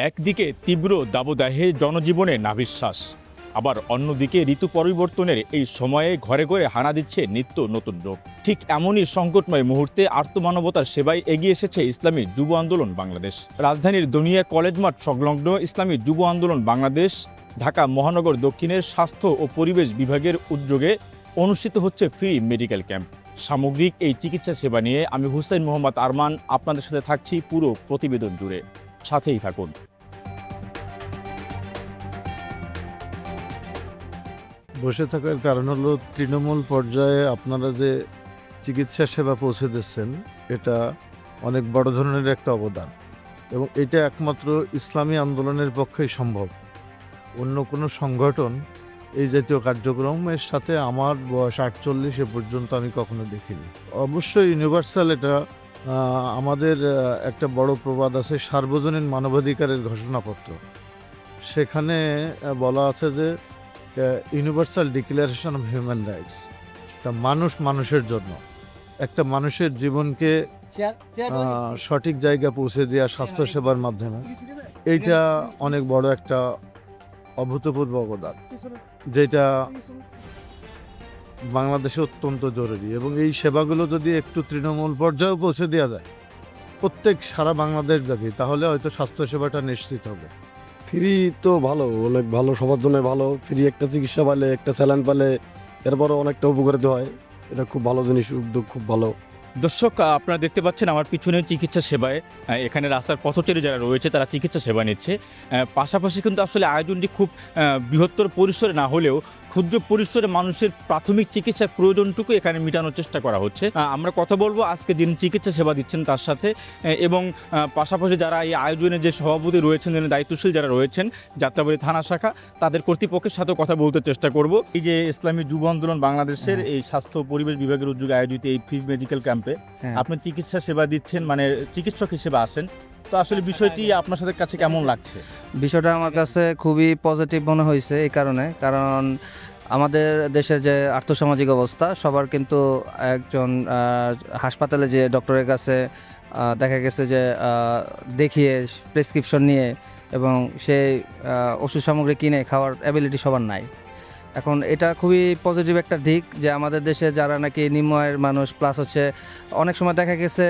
একদিকে তীব্র দাবদাহে জনজীবনে নাভিশ্বাস, আবার অন্যদিকে ঋতু পরিবর্তনের এই সময়ে ঘরে ঘরে হানা দিচ্ছে নিত্য নতুন রোগ। ঠিক এমনই সংকটময় মুহূর্তে আর্তমানবতার সেবায় এগিয়ে এসেছে ইসলামী যুব আন্দোলন বাংলাদেশ। রাজধানীর দনিয়া কলেজ মাঠ সংলগ্ন ইসলামী যুব আন্দোলন বাংলাদেশ ঢাকা মহানগর দক্ষিণের স্বাস্থ্য ও পরিবেশ বিভাগের উদ্যোগে অনুষ্ঠিত হচ্ছে ফ্রি মেডিকেল ক্যাম্প। সামগ্রিক এই চিকিৎসা সেবা নিয়ে আমি হুসাইন মোহাম্মদ আরমান আপনাদের সাথে থাকছি পুরো প্রতিবেদন জুড়ে, সাথেই থাকুন। বসে থাকার কারণ হলো তৃণমূল পর্যায়ে আপনারা যে চিকিৎসা সেবা পৌঁছে দিচ্ছেন এটা অনেক বড় ধরনের একটা অবদান, এবং এটা একমাত্র ইসলামী আন্দোলনের পক্ষেই সম্ভব। অন্য কোনো সংগঠন এই জাতীয় কার্যক্রমের সাথে আমার বয়স 48 এ পর্যন্ত আমি কখনো দেখিনি। অবশ্যই ইউনিভার্সাল এটা আমাদের একটা বড় প্রবাদ আছে, সার্বজনীন মানবাধিকারের ঘোষণাপত্র। সেখানে বলা আছে যে universal declaration of human rights, তা মানুষ মানুষের জন্য একটা মানুষের জীবনকে সঠিক জায়গা পৌঁছে দেওয়া স্বাস্থ্যসেবার মাধ্যমে, এইটা অনেক বড় একটা অভূতপূর্ব অবদান, যেটা বাংলাদেশে অত্যন্ত জরুরি। এবং এই সেবাগুলো যদি একটু তৃণমূল পর্যায়েও পৌঁছে দেওয়া যায় প্রত্যেক সারা বাংলাদেশ ব্যাপী, তাহলে হয়তো স্বাস্থ্যসেবাটা নিশ্চিত হবে। ফ্রি তো ভালো, অনেক ভালো, সবার জন্য ভালো। ফ্রি একটা চিকিৎসা পালে, একটা স্যালাইন পালে এরপরও অনেকটা উপকারিত হয়। এটা খুব ভালো জিনিস, উদ্যোগ খুব ভালো। দর্শক, আপনারা দেখতে পাচ্ছেন আমার পিছনে চিকিৎসা সেবায় এখানে রাস্তার পথচারী যারা রয়েছে তারা চিকিৎসা সেবা নিচ্ছে। পাশাপাশি কিন্তু আসলে আয়োজনটি খুব বৃহত্তর পরিসরে না হলেও ক্ষুদ্র পরিসরে মানুষের প্রাথমিক চিকিৎসার প্রয়োজনটুকু এখানে মেটানোর চেষ্টা করা হচ্ছে। আমরা কথা বলবো আজকে যিনি চিকিৎসা সেবা দিচ্ছেন তার সাথে, এবং পাশাপাশি যারা এই আয়োজনে যে সভাপতি রয়েছেন, দায়িত্বশীল যারা রয়েছেন যাত্রাবাড়ী থানা শাখা, তাদের কর্তৃপক্ষের সাথেও কথা বলতে চেষ্টা করব। এই যে ইসলামী যুব আন্দোলন বাংলাদেশের এই স্বাস্থ্য পরিবেশ বিভাগের উদ্যোগে আয়োজিত এই ফ্রি মেডিকেল ক্যাম্পে আপনি চিকিৎসা সেবা দিচ্ছেন, মানে চিকিৎসক হিসেবে আসেন, তো আসলে বিষয়টি আপনার সাথে কাছে কেমন লাগছে? বিষয়টা আমার কাছে খুবই পজিটিভ মনে হয়েছে এই কারণ আমাদের দেশের যে আর্থসামাজিক অবস্থা, সবার কিন্তু একজন হাসপাতালে যে ডক্টরের কাছে দেখা গেছে যে দেখিয়ে প্রেসক্রিপশন নিয়ে এবং সেই ওষুধ সামগ্রী কিনে খাওয়ার অ্যাবিলিটি সবার নাই। এখন এটা খুবই পজিটিভ একটা দিক যে আমাদের দেশে যারা নাকি নিম্ন আয়ের মানুষ, প্লাস হচ্ছে অনেক সময় দেখা গেছে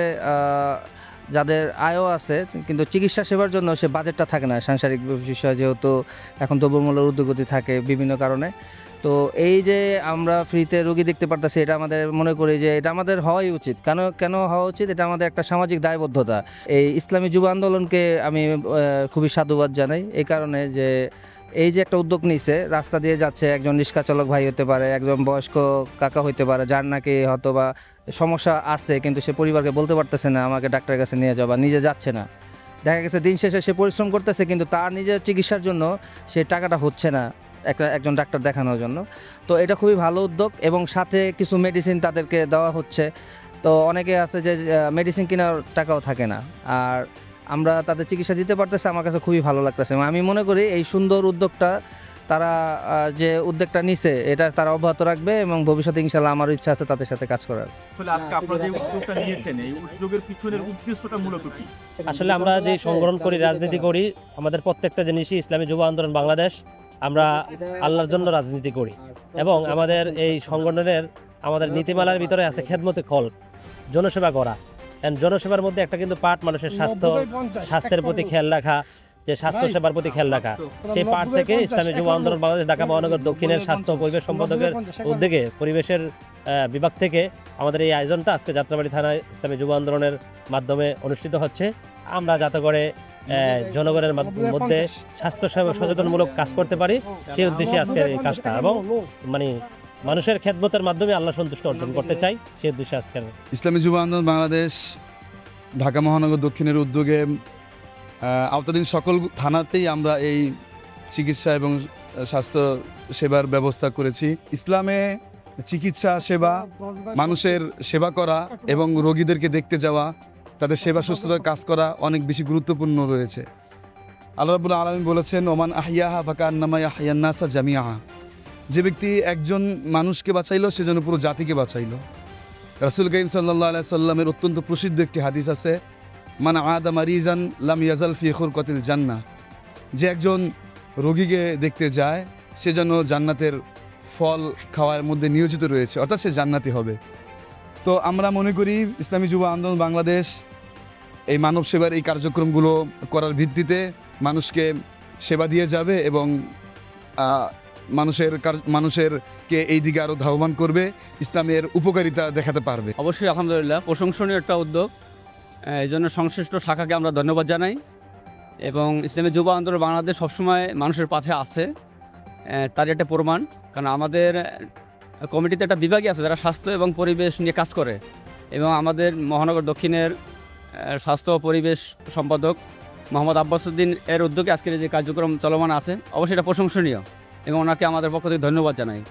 যাদের আয়ও আছে কিন্তু চিকিৎসা সেবার জন্য সে বাজেটটা থাকে না, সাংসারিক বিষয়, যেহেতু এখন দ্রব্যমূল্যের ঊর্ধ্বগতি থাকে বিভিন্ন কারণে। তো এই যে আমরা ফ্রিতে রোগী দেখতে পারতেছি, এটা আমাদের মনে করি যে এটা আমাদের হওয়াই উচিত। কেন হওয়া উচিত? এটা আমাদের একটা সামাজিক দায়বদ্ধতা। এই ইসলামী যুব আন্দোলনকে আমি খুবই সাধুবাদ জানাই এই কারণে যে এই যে একটা উদ্যোগ নিছে, রাস্তা দিয়ে যাচ্ছে একজন রিক্সা চালক ভাই হতে পারে, একজন বয়স্ক কাকা হতে পারে, যার নাকি হয়তো বা সমস্যা আছে কিন্তু সে পরিবারকে বলতে পারতেছে না আমাকে ডাক্তারের কাছে নিয়ে যাওয়া, বা নিজে যাচ্ছে না। দেখা গেছে দিন শেষে সে পরিশ্রম করতেছে কিন্তু তার নিজের চিকিৎসার জন্য সে টাকাটা হচ্ছে না একজন ডাক্তার দেখানোর জন্য। তো এটা খুবই ভালো উদ্যোগ, এবং সাথে কিছু মেডিসিন তাদেরকে দেওয়া হচ্ছে। তো অনেকে আছে যে মেডিসিন কেনার টাকাও থাকে না, আর আমরা তাদের চিকিৎসা দিতে পারতেছি। আমার কাছে খুবই ভালো লাগতেছে। আমি মনে করি এই সুন্দর উদ্যোগটা তারা যে উদ্যোগটা নিছে এটা তারা অব্যাহত রাখবে, এবং ভবিষ্যতে ইনশাআল্লাহ আমার ইচ্ছা আছে তাদের সাথে কাজ করার। আসলে আজকে আপনারা যে উদ্যোগটা নিয়েছেন, এই উদ্যোগের পিছনের উদ্দেশ্যটা মূলত কি? আসলে আমরা যে সংগঠন করি, রাজনীতি করি, আমাদের প্রত্যেকটা জিনিসই ইসলামী যুব আন্দোলন বাংলাদেশ, আমরা আল্লাহর জন্য রাজনীতি করি, এবং আমাদের এই সংগঠনের আমাদের নীতিমালার ভিতরে আছে খেদমতে খল, জনসেবা করা। জনসেবার মধ্যে একটা কিন্তু পার্ট মানুষের স্বাস্থ্যের প্রতি খেয়াল রাখা, যে স্বাস্থ্য সেবার প্রতি খেয়াল রাখা। সেই পার্ট থেকে ইসলামী যুব আন্দোলন বাংলাদেশ ঢাকা মহানগর দক্ষিণের স্বাস্থ্য পরিবেশ সম্পাদকের উদ্যোগে পরিবেশের বিভাগ থেকে আমাদের এই আয়োজনটা আজকে যাত্রাবাড়ী থানায় ইসলামী যুব আন্দোলনের মাধ্যমে অনুষ্ঠিত হচ্ছে। আমরা যাতে করে জনগণের মধ্যে স্বাস্থ্য সেবা সচেতনমূলক কাজ করতে পারি, সেই উদ্দেশ্যে আজকের এই কাজটা, এবং মানে মানুষের খেদমতের মাধ্যমে আল্লাহ সন্তুষ্ট অর্জন করতে চাই, সেই উদ্দেশ্যে আজকের ইসলামী যুব আন্দোলন বাংলাদেশ ঢাকা মহানগর দক্ষিণের উদ্যোগে আওতাধীন সকল থানাতেই আমরা এই চিকিৎসা এবং স্বাস্থ্য সেবার ব্যবস্থা করেছি। ইসলামে চিকিৎসা সেবা, মানুষের সেবা করা এবং রোগীদেরকে দেখতে যাওয়া, তাদের সেবা সুস্থতার কাজ করা অনেক বেশি গুরুত্বপূর্ণ রয়েছে। আল্লাহ রাব্বুল আলামিন বলেছেন, ওমান আহিয়াহা ফাকান্নামা ইয়াহইয়ান নাসা জামিআহা, যে ব্যক্তি একজন মানুষকে বাঁচাইলো সে যেন পুরো জাতিকে বাঁচাইলো। রাসূল কারীম সাল্লাল্লাহু আলাইহি সাল্লামের অত্যন্ত প্রসিদ্ধ একটি হাদিস আছে, মান আদা মারিজান লাম ইয়াজাল ফি খুরকাতিল জান্নাহ, যে একজন রোগীকে দেখতে যায় সে যেন জান্নাতের ফল খাওয়ার মধ্যে নিয়োজিত রয়েছে, অর্থাৎ সে জান্নাতি হবে। তো আমরা মনে করি ইসলামী যুব আন্দোলন বাংলাদেশ এই মানব সেবার এই কার্যক্রমগুলো করার ভিত্তিতে মানুষকে সেবা দিয়ে যাবে এবং মানুষেরকে এই দিকে আরও ধাবমান করবে, ইসলামের উপকারিতা দেখাতে পারবে। অবশ্যই আলহামদুলিল্লাহ প্রশংসনীয় একটা উদ্যোগ, এই জন্য সংশ্লিষ্ট শাখাকে আমরা ধন্যবাদ জানাই। এবং ইসলামী যুব আন্দোলন বাংলাদেশ সবসময় মানুষের পাশে আছে, তার একটা প্রমাণ। কারণ আমাদের কমিটিতে একটা বিভাগই আছে যারা স্বাস্থ্য এবং পরিবেশ নিয়ে কাজ করে, এবং আমাদের মহানগর দক্ষিণের স্বাস্থ্য ও পরিবেশ সম্পাদক মোহাম্মদ আব্বাসউদ্দিন এর উদ্যোগে আজকের যে কার্যক্রম চলমান আছে, অবশ্যই এটা প্রশংসনীয় এবং ওনাকে আমাদের পক্ষ থেকে ধন্যবাদ জানাই।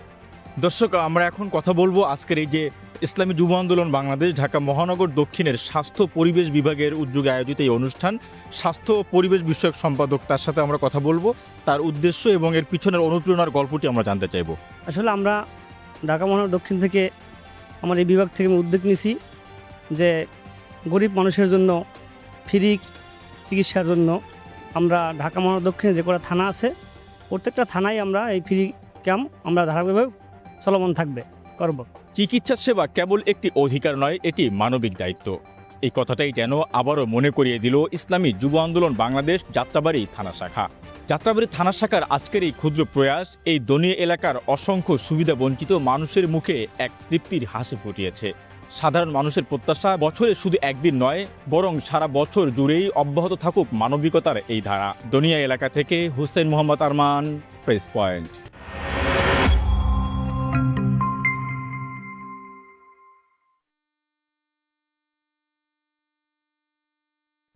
দর্শক, আমরা এখন কথা বলবো আজকের এই যে ইসলামী যুব আন্দোলন বাংলাদেশ ঢাকা মহানগর দক্ষিণের স্বাস্থ্য পরিবেশ বিভাগের উদ্যোগে আয়োজিত এই অনুষ্ঠান, স্বাস্থ্য ও পরিবেশ বিষয়ক সম্পাদক তার সাথে আমরা কথা বলবো, তার উদ্দেশ্য এবং এর পিছনের অনুপ্রেরণার গল্পটি আমরা জানতে চাইবো। আসলে আমরা ঢাকা মহানগর দক্ষিণ থেকে আমার এই বিভাগ থেকে আমি উদ্যোগ নিছি যে গরিব মানুষের জন্য ফ্রি চিকিৎসার জন্য আমরা ঢাকা মহানগর দক্ষিণে যে কটা থানা আছে প্রত্যেকটা থানায় আমরা এই ফ্রি ক্যাম্প আমরা ধারাবাহিকভাবে চলমান করব। চিকিৎসা সেবা কেবল একটি অধিকার নয়, এটি মানবিক দায়িত্ব। এই কথাটাই যেন আবারও মনে করিয়ে দিল ইসলামী যুব আন্দোলন বাংলাদেশ যাত্রাবাড়ি থানা শাখা। যাত্রাবাড়ি থানা শাখার আজকের এই ক্ষুদ্র প্রয়াস এই দনীয় এলাকার অসংখ্য সুবিধা বঞ্চিত মানুষের মুখে এক তৃপ্তির হাসি ফুটিয়েছে। সাধারণ মানুষের প্রত্যাশা বছরে শুধু একদিন নয়, বরং সারা বছর জুড়েই অব্যাহত থাকুক মানবিকতার এই ধারা। দনীয়া এলাকা থেকে হুসেন মোহাম্মদ আরমান, প্রেস পয়েন্ট।